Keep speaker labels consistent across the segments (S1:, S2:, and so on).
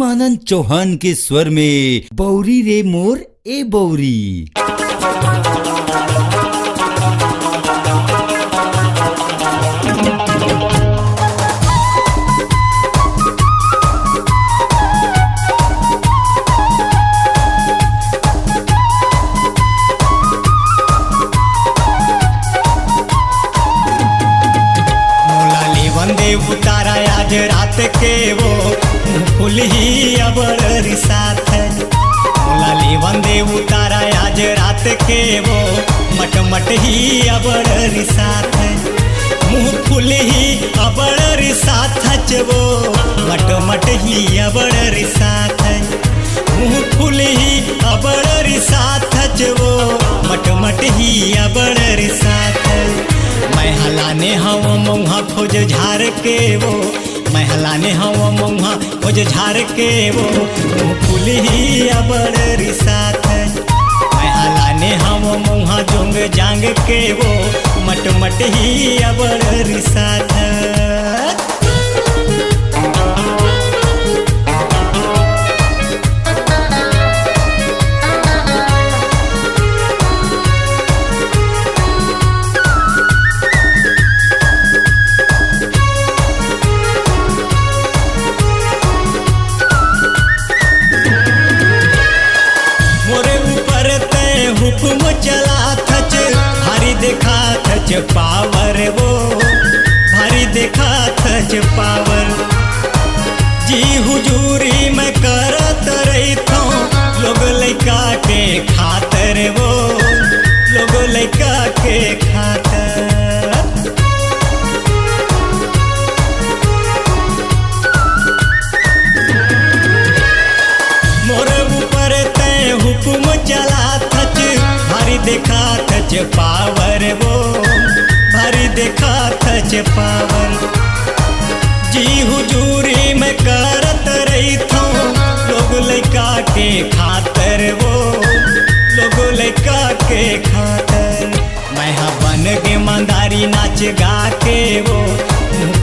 S1: प्रेमानंद चौहान के स्वर में बौरी रे मोर ए बौरी।
S2: उतारा आज रात के वो फूल ही अबड़ साथ लाली वंदे उतारा आज रात के वो मट ही अबड़ साथ मुँह फूल ही अबड़ साथ वो मट ही अबड़ साथ मुँह फूल ही अबड़ साथ वो मट ही अबड़ साथ मैं हलाने हवा मऊहा खोज झार के वो मैं हलाने हवा मऊहा खोज झार के वो फूल ही अबड़ साथ मैं हलाने हवा मऊहा जोंग जांग के वो मट ही अबड़ साथ। हुक्म चला थच भारी देखा थच पावर वो भारी देखा थच पावर जी हुजूरी मैं करत रही थो लोग लइका के खातर वो लोग लइका के खातर मोर ऊपर तय हुक्म चला भारी देखा थच पावर वो भारी देखा थच पावर जी हुजूरी मैं करत रही थो लोग लइका के खातर वो लोग लइका के खातर मैं हाँ बन के मंदारी नाच गा के वो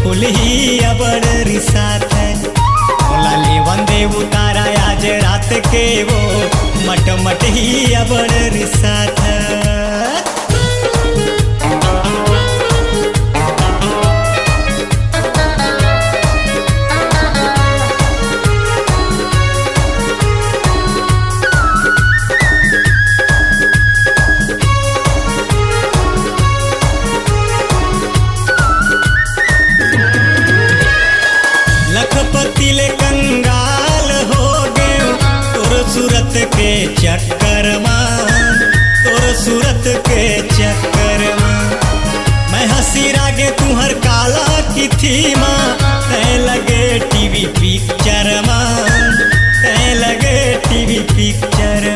S2: फूल ही अबड़ साथ लाली वंदे उतारा आज रात के वो मट ही अबड़ साथ। लखपति ले कंगाल हो गए तोर सूरत के चक्कर तोर सूरत के चक्कर मैं हंसी रागे तुहर काला की थी माँ तय लगे टीवी पिक्चर तय लगे टीवी पिक्चर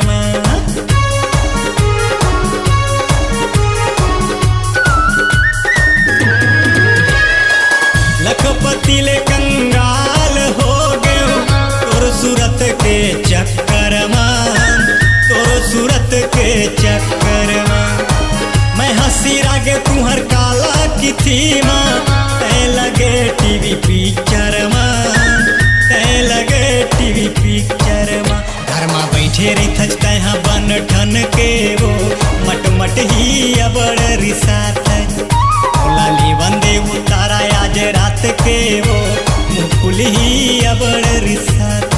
S2: लखपति ले कंगाल हो गए तोर सूरत के चक्कर तोर सूरत के चक्कर मैं हंसी रागे तुहर काला की थी माँ तय लगे टीवी पिक्चर तय लगे टीवी पिक्चर घर में बैठे रही थच तय बन ठन के वो मट ही अबड़ साथ लाली वंदे उतारा आज रात के वो फूल ही अबड़ साथ।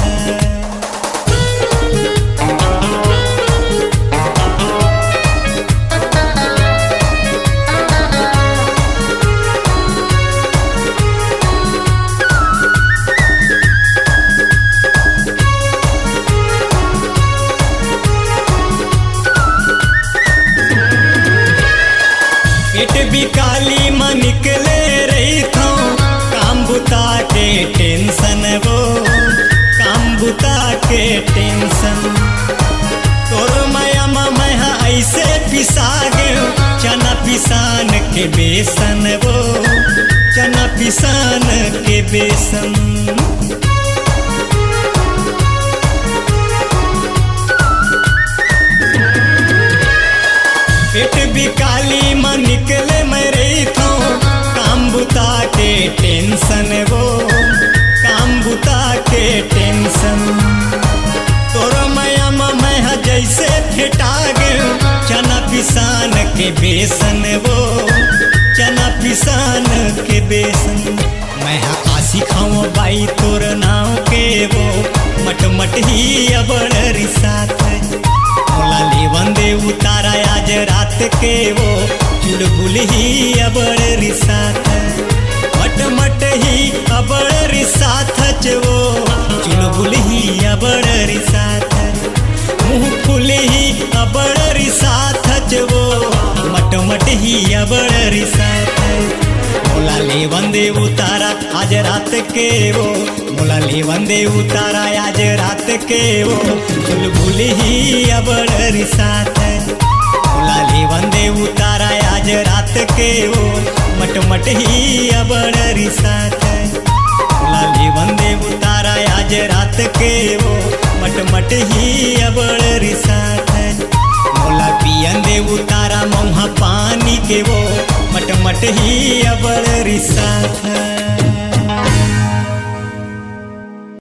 S2: पेट भी काली माँ निकले रही थो काम बुता के टेंशन वो काम बुता के टेंशन तोर माया मैं ऐसे पिसा गयो चना पिसान के बेसन वो चना पिसान के बेसन पेट भी काली माँ निकले मैं रही थो काम बुता के टेंशन वो काम बुता के टेंशन। तोरो माया मैं जैसे फेटा गए चना पिसान के बेसन वो चना पिसान के बेसन। मैं आसी खाऊं बाई तोर नाव के वो मट ही अबड़ रिसात। मोला लेवन दे उतारा आज रात के वो चुलबुल ही अबड़ रिसात। मट ही अबड़ रिसात वो चुलबुल ही अबड़ रिसात। मुँह फुल ही अबड़ रिसात वो मट ही अबड़ रिसात। मोला लेवन दे उतारा आज रात के वो मोला लेवन दे उतारा आज रात के वो चुलबुल ही अबड़ रिसात। मोला लेवन दे उतारा आज रात के वो मट ही अबड़ रिसात। मोला लेवन दे उतारा आज रात के वो मट ही अबड़ रिसात। मोला पियन दे उतारा मौहा पानी के वो मट ही अबड़ रिसात।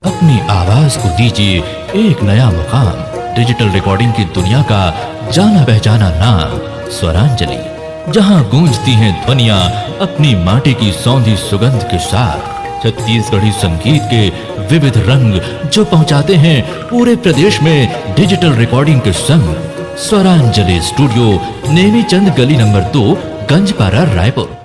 S3: अपनी आवाज को दीजिए एक नया मुकाम। डिजिटल रिकॉर्डिंग की दुनिया का जाना पहचाना नाम स्वरांजलि, जहां गूंजती हैं ध्वनियां अपनी माटी की सौंधी सुगंध के साथ। छत्तीसगढ़ी संगीत के विविध रंग जो पहुंचाते हैं पूरे प्रदेश में डिजिटल रिकॉर्डिंग के संग। स्वरांजलि स्टूडियो नेमीचंद गली नंबर 2 गंजपारा रायपुर।